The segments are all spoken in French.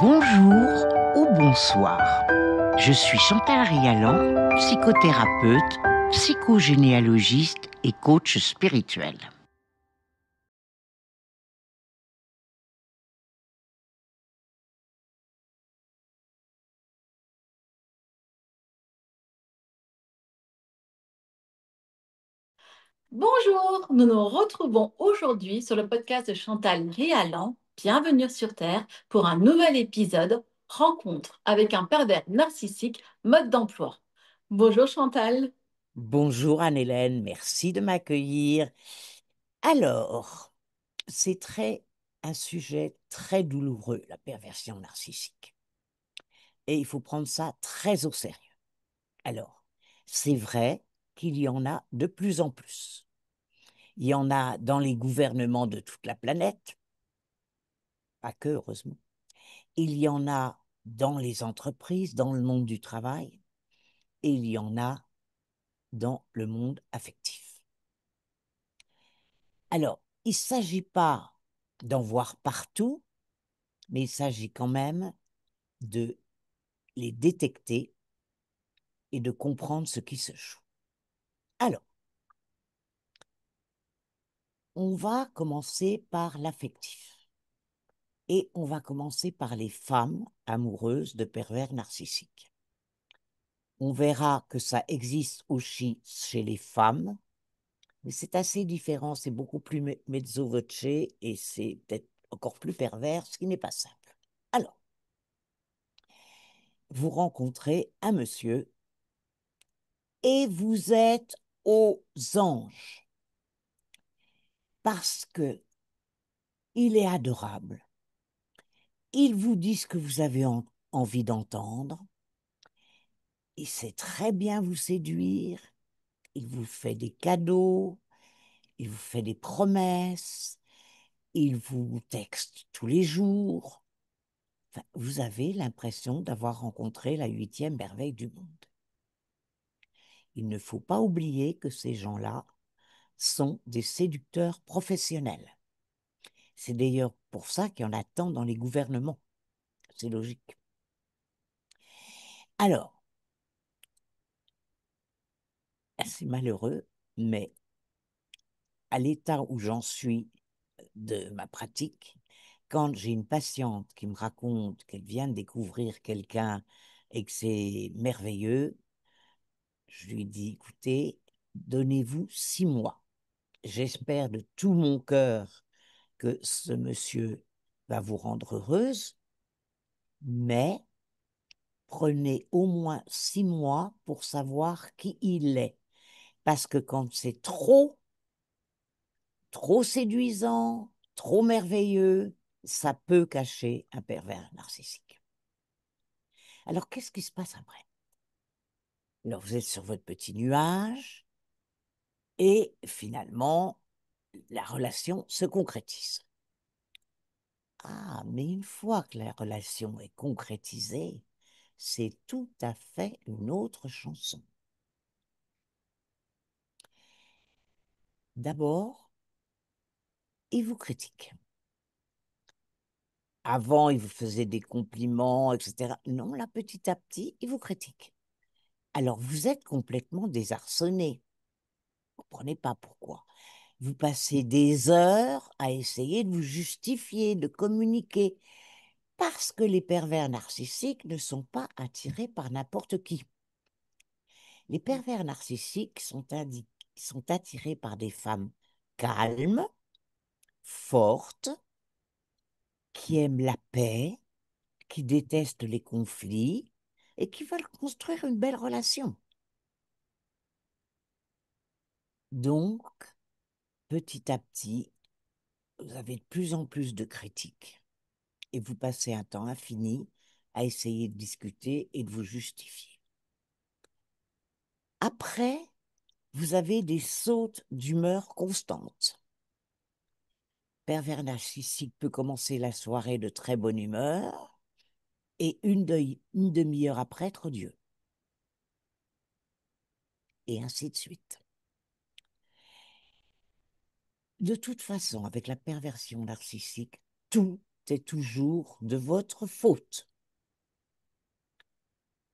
Bonjour ou bonsoir. Je suis Chantal Rialan, psychothérapeute, psychogénéalogiste et coach spirituel. Bonjour, nous nous retrouvons aujourd'hui sur le podcast de Chantal Réalan, Bienvenue sur Terre, pour un nouvel épisode, Rencontre avec un pervers narcissique, mode d'emploi. Bonjour Chantal. Bonjour Anne-Hélène, merci de m'accueillir. Alors, c'est un sujet très douloureux, la perversion narcissique. Et il faut prendre ça très au sérieux. Alors, c'est vrai qu'il y en a de plus en plus. Il y en a dans les gouvernements de toute la planète, pas que, heureusement. Il y en a dans les entreprises, dans le monde du travail, et il y en a dans le monde affectif. Alors, il ne s'agit pas d'en voir partout, mais il s'agit quand même de les détecter et de comprendre ce qui se joue. Alors, on va commencer par l'affectif. Et on va commencer par les femmes amoureuses de pervers narcissiques. On verra que ça existe aussi chez les femmes, mais c'est assez différent, c'est beaucoup plus mezzo voce et c'est peut-être encore plus pervers, ce qui n'est pas simple. Alors, vous rencontrez un monsieur et vous êtes aux anges parce que il est adorable. Il vous dit ce que vous avez envie d'entendre. Il sait très bien vous séduire. Il vous fait des cadeaux. Il vous fait des promesses. Il vous texte tous les jours. Enfin, vous avez l'impression d'avoir rencontré la 8e merveille du monde. Il ne faut pas oublier que ces gens-là sont des séducteurs professionnels. C'est d'ailleurs pour ça qu'il y en a tant dans les gouvernements. C'est logique. Alors, c'est malheureux, mais à l'état où j'en suis de ma pratique, quand j'ai une patiente qui me raconte qu'elle vient de découvrir quelqu'un et que c'est merveilleux, je lui dis, écoutez, donnez-vous 6 mois. J'espère de tout mon cœur que ce monsieur va vous rendre heureuse, mais prenez au moins 6 mois pour savoir qui il est. Parce que quand c'est trop séduisant, trop merveilleux, ça peut cacher un pervers narcissique. Alors, qu'est-ce qui se passe après? Alors, vous êtes sur votre petit nuage et finalement, la relation se concrétise. Ah, mais une fois que la relation est concrétisée, c'est tout à fait une autre chanson. D'abord, il vous critique. Avant, il vous faisait des compliments, etc. Non, là, petit à petit, il vous critique. Alors, vous êtes complètement désarçonné. Vous ne comprenez pas pourquoi. Vous passez des heures à essayer de vous justifier, de communiquer, parce que les pervers narcissiques ne sont pas attirés par n'importe qui. Les pervers narcissiques sont attirés par des femmes calmes, fortes, qui aiment la paix, qui détestent les conflits et qui veulent construire une belle relation. Donc, petit à petit, vous avez de plus en plus de critiques et vous passez un temps infini à essayer de discuter et de vous justifier. Après, vous avez des sautes d'humeur constantes. Pervers narcissique peut commencer la soirée de très bonne humeur et une demi-heure après être odieux. Et ainsi de suite. De toute façon, avec la perversion narcissique, tout est toujours de votre faute.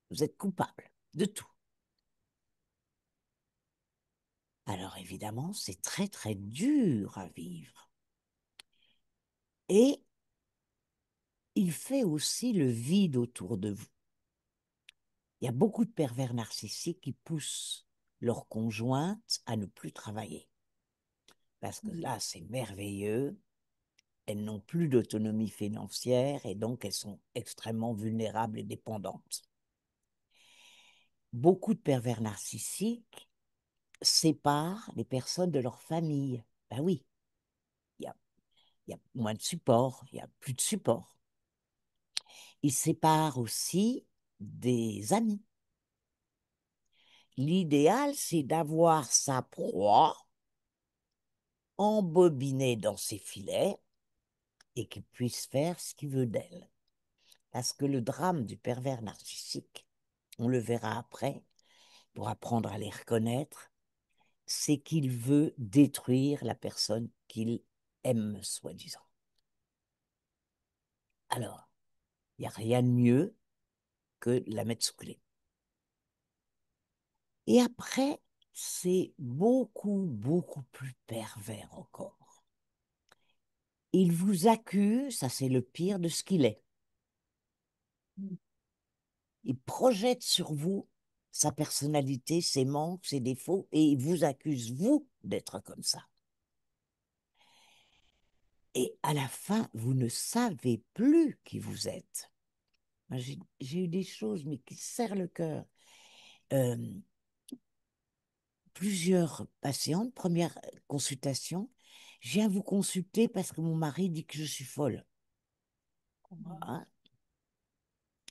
Vous êtes coupable de tout. Alors évidemment, c'est très très dur à vivre. Et il fait aussi le vide autour de vous. Il y a beaucoup de pervers narcissiques qui poussent leur conjointe à ne plus travailler. Parce que là, c'est merveilleux. Elles n'ont plus d'autonomie financière et donc elles sont extrêmement vulnérables et dépendantes. Beaucoup de pervers narcissiques séparent les personnes de leur famille. Ben oui, il y a moins de support, il y a plus de support. Ils séparent aussi des amis. L'idéal, c'est d'avoir sa proie embobinée dans ses filets et qu'il puisse faire ce qu'il veut d'elle. Parce que le drame du pervers narcissique, on le verra après, pour apprendre à les reconnaître, c'est qu'il veut détruire la personne qu'il aime, soi-disant. Alors, il n'y a rien de mieux que la mettre sous clé. Et après, c'est beaucoup, beaucoup plus pervers encore. Il vous accuse, ça c'est le pire de ce qu'il est. Il projette sur vous sa personnalité, ses manques, ses défauts, et il vous accuse, vous, d'être comme ça. Et à la fin, vous ne savez plus qui vous êtes. J'ai eu des choses, mais qui serrent le cœur. Euh, Plusieurs patientes, première consultation, je viens vous consulter parce que mon mari dit que je suis folle. Hein?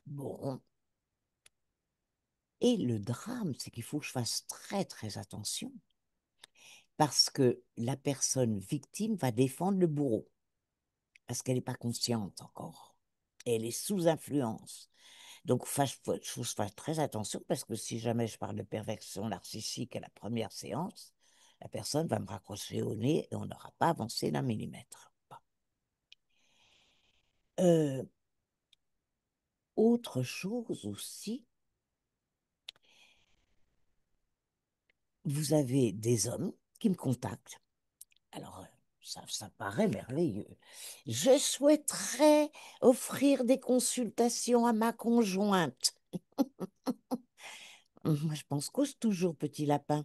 Bon. Et le drame, c'est qu'il faut que je fasse très, très attention parce que la personne victime va défendre le bourreau parce qu'elle n'est pas consciente encore. Et elle est sous influence. Donc, il faut que je fasse très attention parce que si jamais je parle de perversion narcissique à la première séance, la personne va me raccrocher au nez et on n'aura pas avancé d'un millimètre. Euh, Autre chose aussi, vous avez des hommes qui me contactent. Alors, ça paraît merveilleux. Je souhaiterais offrir des consultations à ma conjointe. Moi, je pense cause toujours, petit lapin.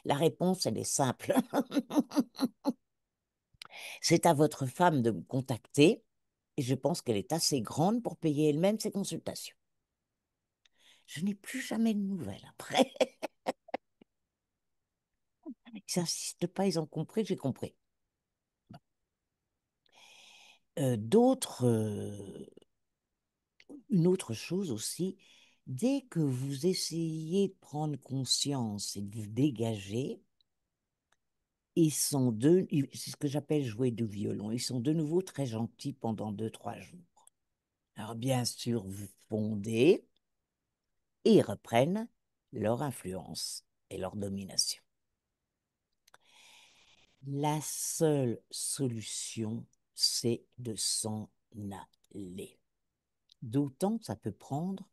La réponse, elle est simple. C'est à votre femme de me contacter et je pense qu'elle est assez grande pour payer elle-même ses consultations. Je n'ai plus jamais de nouvelles après. Ils n'insistent pas, ils ont compris, j'ai compris. D'autres, une autre chose aussi, dès que vous essayez de prendre conscience et de vous dégager, c'est ce que j'appelle jouer du violon, ils sont de nouveau très gentils pendant 2, 3 jours. Alors bien sûr, vous fondez et ils reprennent leur influence et leur domination. La seule solution, c'est de s'en aller. D'autant que ça peut prendre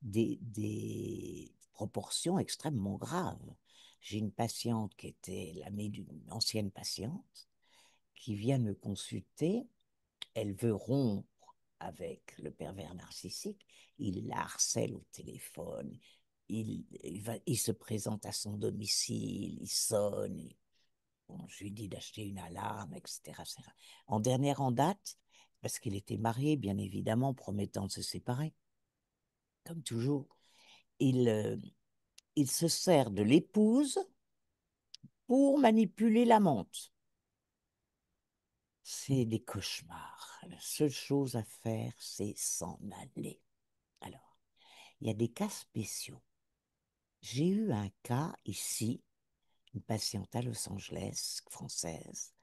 des proportions extrêmement graves. J'ai une patiente qui était l'amie d'une ancienne patiente qui vient me consulter. Elle veut rompre avec le pervers narcissique. Il la harcèle au téléphone. Il se présente à son domicile, il sonne. Bon, je lui dis d'acheter une alarme, etc., etc. En dernière en date, parce qu'il était marié, bien évidemment, promettant de se séparer, comme toujours, il, euh, il se sert de l'épouse pour manipuler l'amante. C'est des cauchemars. La seule chose à faire, c'est s'en aller. Alors, il y a des cas spéciaux. J'ai eu un cas ici, une patiente à Los Angeles, française,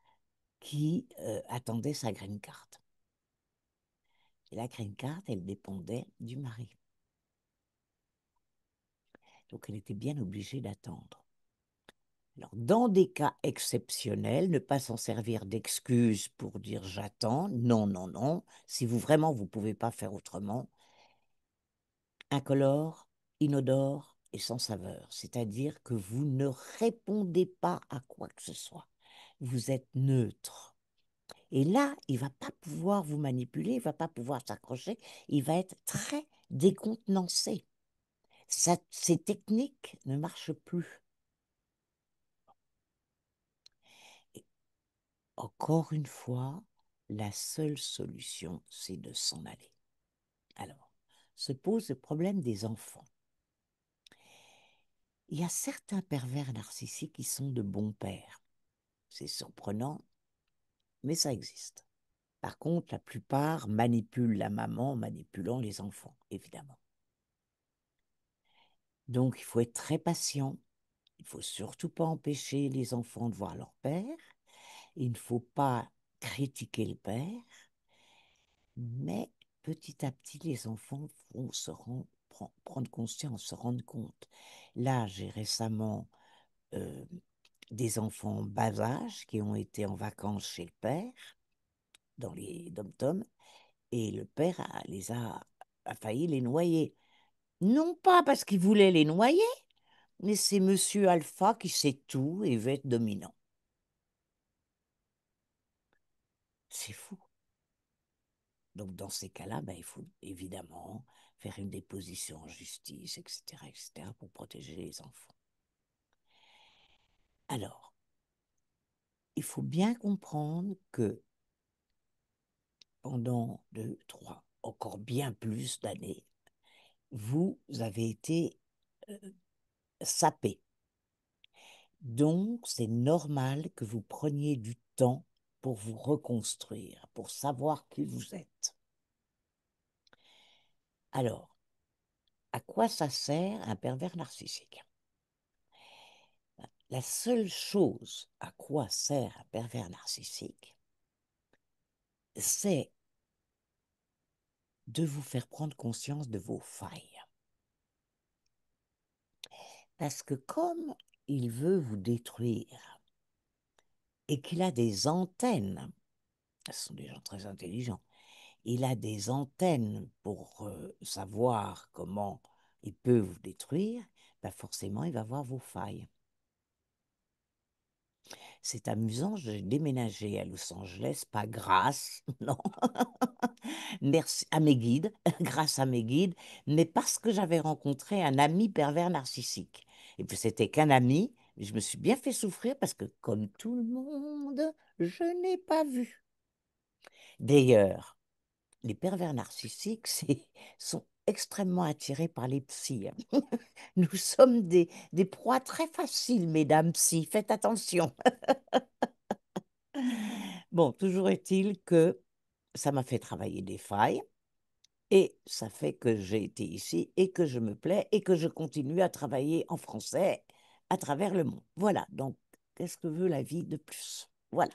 qui attendait sa green card. Et la green card, elle dépendait du mari. Donc, elle était bien obligée d'attendre. Alors, dans des cas exceptionnels, ne pas s'en servir d'excuse pour dire j'attends. Non, non, non. Si vous vraiment vous ne pouvez pas faire autrement, incolore, inodore et sans saveur. C'est-à-dire que vous ne répondez pas à quoi que ce soit. Vous êtes neutre. Et là, il ne va pas pouvoir vous manipuler, il ne va pas pouvoir s'accrocher, il va être très décontenancé. Ces techniques ne marchent plus. Et encore une fois, la seule solution, c'est de s'en aller. Alors, se pose le problème des enfants. Il y a certains pervers narcissiques qui sont de bons pères. C'est surprenant, mais ça existe. Par contre, la plupart manipulent la maman en manipulant les enfants, évidemment. Donc, il faut être très patient. Il ne faut surtout pas empêcher les enfants de voir leur père. Il ne faut pas critiquer le père. Mais petit à petit, les enfants vont prendre conscience, se rendre compte. Là, j'ai récemment euh, des enfants bas âge qui ont été en vacances chez le père, dans les dom-toms, et le père a failli les noyer. Non pas parce qu'il voulait les noyer, mais c'est Monsieur Alpha qui sait tout et veut être dominant. C'est fou. Donc, dans ces cas-là, ben, il faut évidemment faire une déposition en justice, etc., pour protéger les enfants. Alors, il faut bien comprendre que pendant 2, 3, encore bien plus d'années, vous avez été euh, sapé. Donc, c'est normal que vous preniez du temps pour vous reconstruire, pour savoir qui vous êtes. Alors, à quoi ça sert un pervers narcissique? La seule chose à quoi sert un pervers narcissique, c'est de vous faire prendre conscience de vos failles. Parce que comme il veut vous détruire et qu'il a des antennes, ce sont des gens très intelligents, il a des antennes pour savoir comment il peut vous détruire, ben forcément il va voir vos failles. C'est amusant, j'ai déménagé à Los Angeles, pas grâce, non, merci à mes guides, grâce à mes guides, mais parce que j'avais rencontré un ami pervers narcissique. Et puis c'était qu'un ami, mais je me suis bien fait souffrir parce que comme tout le monde, je n'ai pas vu. D'ailleurs, les pervers narcissiques sont extrêmement attirés par les psys, hein. Nous sommes des proies très faciles, mesdames psy, faites attention. Bon, toujours est-il que ça m'a fait travailler des failles et ça fait que j'ai été ici et que je me plais et que je continue à travailler en français à travers le monde. Voilà, donc qu'est-ce que veut la vie de plus? Voilà.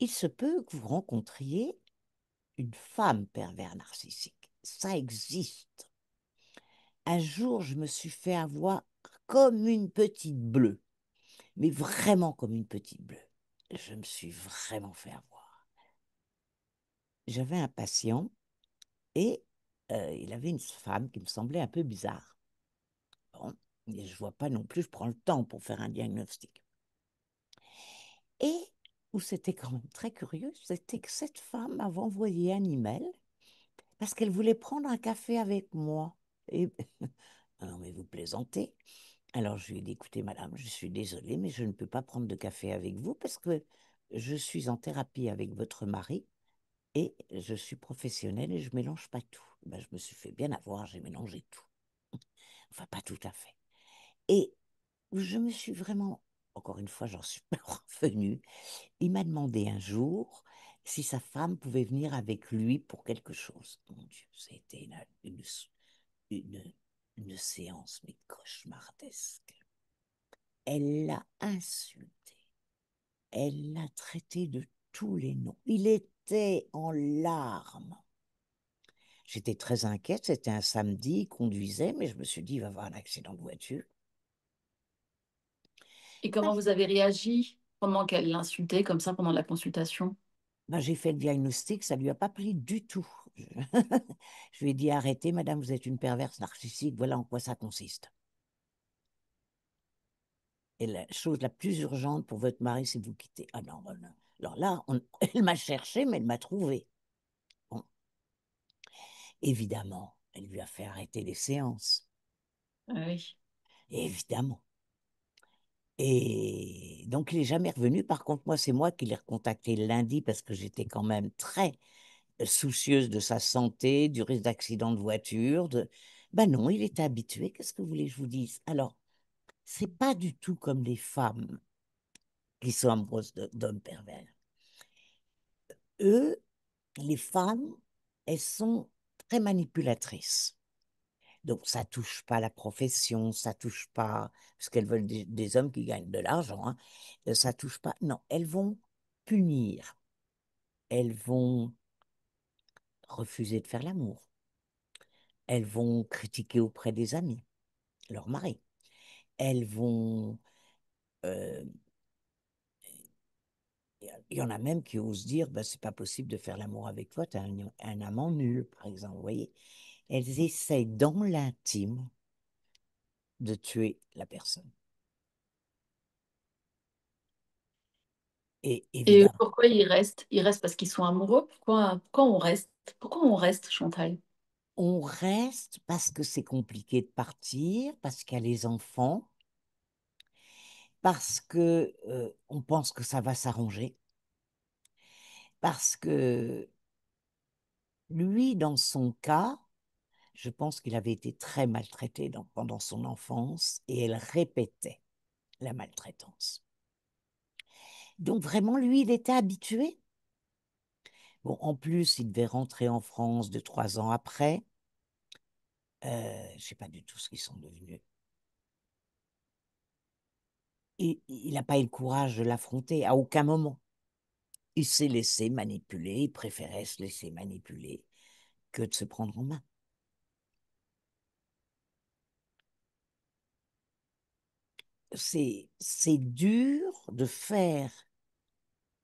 Il se peut que vous rencontriez une femme pervers narcissique. Ça existe. Un jour, je me suis fait avoir comme une petite bleue, mais vraiment comme une petite bleue. Je me suis vraiment fait avoir. J'avais un patient et il avait une femme qui me semblait un peu bizarre. Bon, et je ne vois pas non plus, je prends le temps pour faire un diagnostic. Et où c'était quand même très curieux, c'était que cette femme m'avait envoyé un email parce qu'elle voulait prendre un café avec moi. Et ah non, mais vous plaisantez. Alors je lui ai dit, écoutez, madame, je suis désolée, mais je ne peux pas prendre de café avec vous parce que je suis en thérapie avec votre mari et je suis professionnelle et je mélange pas tout. Ben, je me suis fait bien avoir, j'ai mélangé tout. Enfin, pas tout à fait. Et je me suis vraiment, encore une fois, j'en suis pas revenue. Il m'a demandé un jour si sa femme pouvait venir avec lui pour quelque chose. Mon Dieu, c'était une, une séance, mais cauchemardesque. Elle l'a insulté. Elle l'a traité de tous les noms. Il était en larmes. J'étais très inquiète, c'était un samedi, il conduisait, mais je me suis dit, il va avoir un accident de voiture. Et comment vous avez réagi pendant qu'elle l'insultait comme ça pendant la consultation? Ben, j'ai fait le diagnostic, ça ne lui a pas plu du tout. Je, je lui ai dit, arrêtez, madame, vous êtes une perverse narcissique, voilà en quoi ça consiste. Et la chose la plus urgente pour votre mari, c'est de vous quitter. Ah non, non, non. Alors là, elle m'a cherché, mais elle m'a trouvé. Bon, évidemment, elle lui a fait arrêter les séances. Ah oui. Évidemment. Et donc, il n'est jamais revenu. Par contre, moi, c'est moi qui l'ai recontacté le lundi parce que j'étais quand même très soucieuse de sa santé, du risque d'accident de voiture. Ben non, il était habitué. Qu'est-ce que vous voulez que je vous dise? Alors, c'est pas du tout comme les femmes qui sont amoureuses d'hommes pervers. Eux, les femmes, elles sont très manipulatrices. Donc, ça touche pas la profession, ça touche pas, parce qu'elles veulent des hommes qui gagnent de l'argent, hein. Ça touche pas. Non, elles vont punir, elles vont refuser de faire l'amour, elles vont critiquer auprès des amis, leur mari, elles vont. euh, Il y en a même qui osent dire, bah, c'est pas possible de faire l'amour avec toi, tu as un amant nul, par exemple. Vous voyez, elles essayent dans l'intime de tuer la personne. Et Et évidemment, pourquoi ils restent? Ils restent parce qu'ils sont amoureux? Pourquoi on reste? Pourquoi on reste, Chantal? on reste parce que c'est compliqué de partir, parce qu'il y a les enfants, parce que on pense que ça va s'arranger, parce que lui, dans son cas, je pense qu'il avait été très maltraité pendant son enfance et elle répétait la maltraitance. Donc vraiment, lui, il était habitué. Bon, en plus, il devait rentrer en France 2, 3 ans après. Je ne sais pas du tout ce qu'ils sont devenus. Et il n'a pas eu le courage de l'affronter à aucun moment. Il s'est laissé manipuler, il préférait se laisser manipuler que de se prendre en main. C'est dur de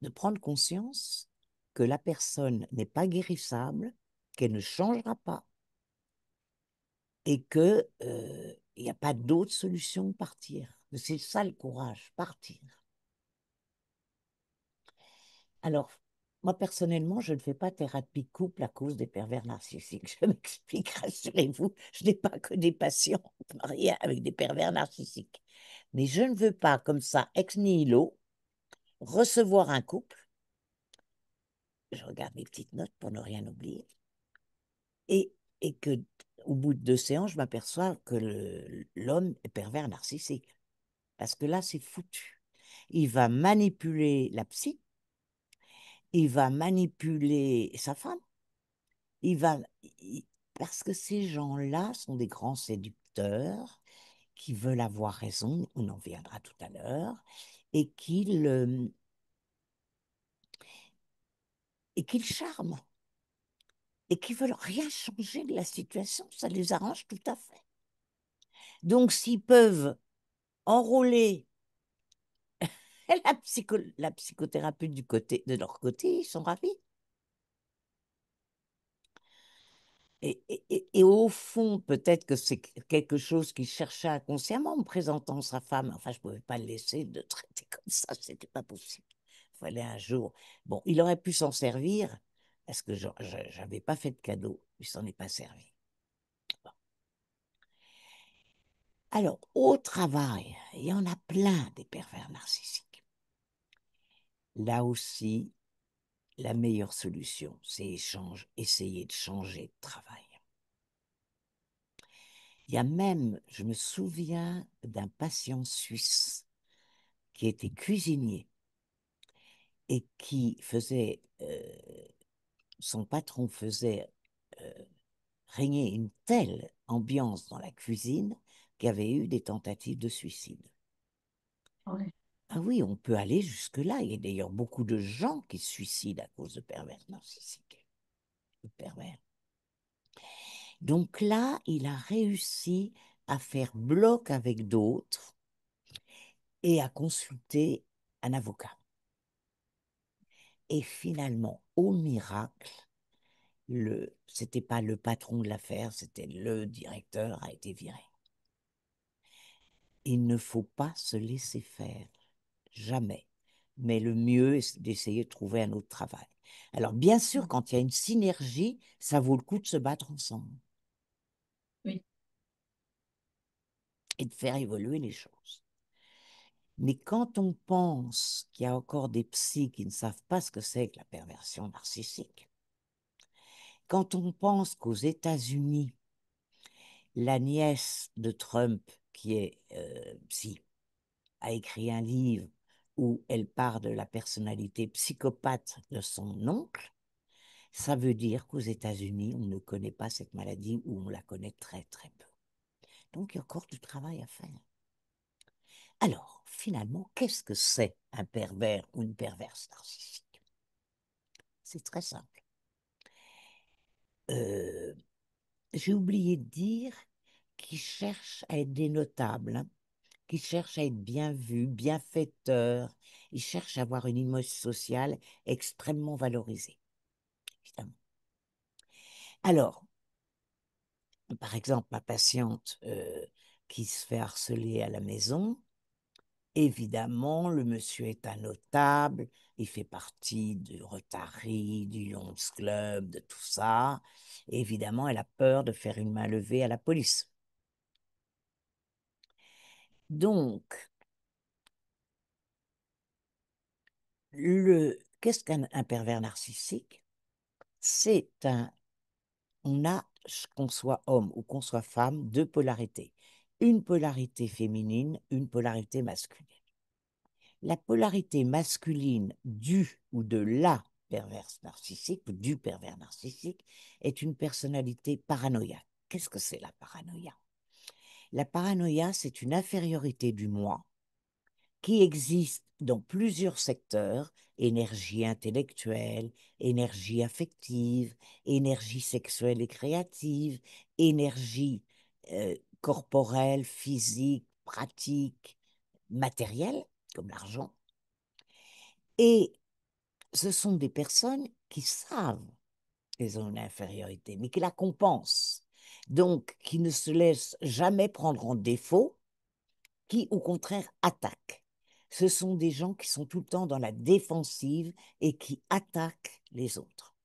prendre conscience que la personne n'est pas guérissable, qu'elle ne changera pas et que il n'y a pas d'autre solution que partir. C'est ça le courage, partir. Alors, moi, personnellement, je ne fais pas thérapie de couple à cause des pervers narcissiques. Je m'explique, rassurez-vous, je n'ai pas que des patients mariés avec des pervers narcissiques. Mais je ne veux pas, comme ça, ex nihilo, recevoir un couple. Je regarde mes petites notes pour ne rien oublier. Et, et que, au bout de 2 séances, je m'aperçois que l'homme est pervers narcissique. Parce que là, c'est foutu. Il va manipuler la psy, il va manipuler sa femme. Il va, il- Parce que ces gens-là sont des grands séducteurs qui veulent avoir raison, on en viendra tout à l'heure, et qu'ils charment, et qui veulent rien changer de la situation, ça les arrange tout à fait. Donc, s'ils peuvent enrôler la psychothérapie de leur côté, ils sont ravis. Et au fond, peut-être que c'est quelque chose qu'il cherchait inconsciemment en me présentant sa femme. Enfin, je ne pouvais pas le laisser de traiter comme ça, c'était pas possible. Il fallait un jour. Bon, il aurait pu s'en servir, parce que je n'avais pas fait de cadeau, il s'en est pas servi. Bon. Alors, au travail, il y en a plein des pervers narcissiques. Là aussi, la meilleure solution, c'est essayer de changer de travail. Il y a même, je me souviens d'un patient suisse qui était cuisinier et qui faisait, son patron faisait régner une telle ambiance dans la cuisine qu'il y avait eu des tentatives de suicide. Ouais. Ah oui, on peut aller jusque-là. Il y a d'ailleurs beaucoup de gens qui se suicident à cause de pervers narcissiques. De pervers. Donc là, il a réussi à faire bloc avec d'autres et à consulter un avocat. Et finalement, au miracle, c'était pas le patron de l'affaire, c'était le directeur a été viré. Il ne faut pas se laisser faire, jamais. Mais le mieux est d'essayer de trouver un autre travail. Alors, bien sûr, quand il y a une synergie, ça vaut le coup de se battre ensemble Oui, et de faire évoluer les choses. Mais quand on pense qu'il y a encore des psys qui ne savent pas ce que c'est que la perversion narcissique, quand on pense qu'aux États-Unis, la nièce de Trump, qui est psy, a écrit un livre où elle part de la personnalité psychopathe de son oncle, ça veut dire qu'aux États-Unis, on ne connaît pas cette maladie ou on la connaît très très peu. Donc il y a encore du travail à faire. Alors, finalement, qu'est-ce que c'est un pervers ou une perverse narcissique? C'est très simple. J'ai oublié de dire qu'ils cherchent à être des notables, hein, qu'ils cherchent à être bien vus, bienfaiteurs. Ils cherchent à avoir une image sociale extrêmement valorisée, évidemment. Alors, par exemple, ma patiente qui se fait harceler à la maison, évidemment, le monsieur est un notable, il fait partie du Rotary, du Lions Club, de tout ça. Et évidemment, elle a peur de faire une main levée à la police. Donc, qu'est-ce qu'un pervers narcissique? On a, qu'on soit homme ou qu'on soit femme, deux polarités. Une polarité féminine, une polarité masculine. La polarité masculine du ou de la perverse narcissique ou du pervers narcissique est une personnalité paranoïaque. Qu'est-ce que c'est la paranoïa? La paranoïa, c'est une infériorité du moi qui existe dans plusieurs secteurs: énergie intellectuelle, énergie affective, énergie sexuelle et créative, énergie corporelle, physique, pratique, matérielle, comme l'argent. Et ce sont des personnes qui savent qu'elles ont une infériorité, mais qui la compensent. Donc, qui ne se laissent jamais prendre en défaut, qui, au contraire, attaquent. Ce sont des gens qui sont tout le temps dans la défensive et qui attaquent les autres,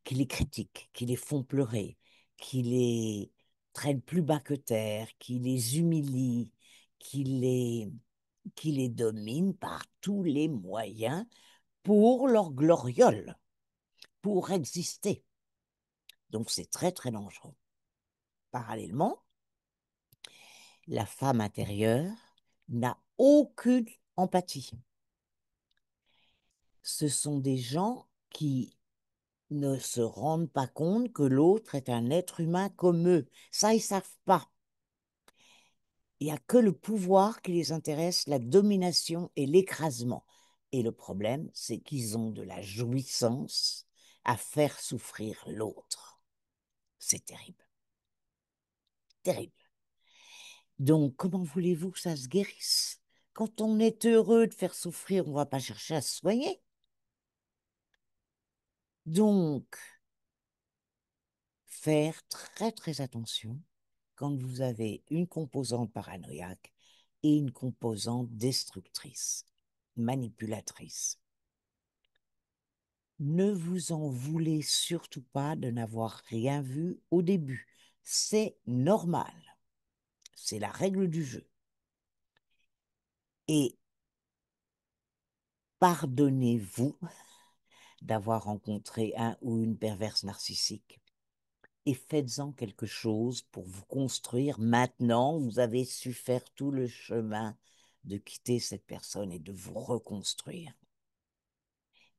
qui les critiquent, qui les font pleurer, qui les traînent plus bas que terre, qui les humilient, qui les dominent par tous les moyens pour leur gloriole, pour exister. Donc c'est très très dangereux. Parallèlement, la femme intérieure n'a aucune empathie. Ce sont des gens qui ne se rendent pas compte que l'autre est un être humain comme eux. Ça, ils ne savent pas. Il n'y a que le pouvoir qui les intéresse, la domination et l'écrasement. Et le problème, c'est qu'ils ont de la jouissance à faire souffrir l'autre. C'est terrible. Terrible. Donc, comment voulez-vous que ça se guérisse? Quand on est heureux de faire souffrir, on ne va pas chercher à se soigner. Donc, faire très très attention quand vous avez une composante paranoïaque et une composante destructrice, manipulatrice. Ne vous en voulez surtout pas de n'avoir rien vu au début. C'est normal. C'est la règle du jeu. Et pardonnez-vous d'avoir rencontré un ou une perverse narcissique. Et faites-en quelque chose pour vous construire. Maintenant, vous avez su faire tout le chemin de quitter cette personne et de vous reconstruire.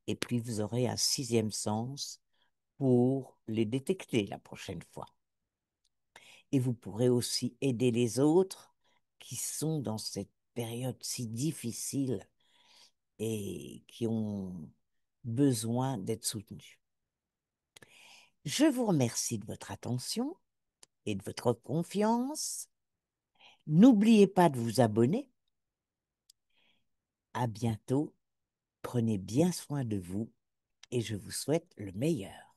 Et puis, vous aurez un sixième sens pour les détecter la prochaine fois. Et vous pourrez aussi aider les autres qui sont dans cette période si difficile et qui ont besoin d'être soutenus. Je vous remercie de votre attention et de votre confiance. N'oubliez pas de vous abonner. À bientôt. Prenez bien soin de vous et je vous souhaite le meilleur.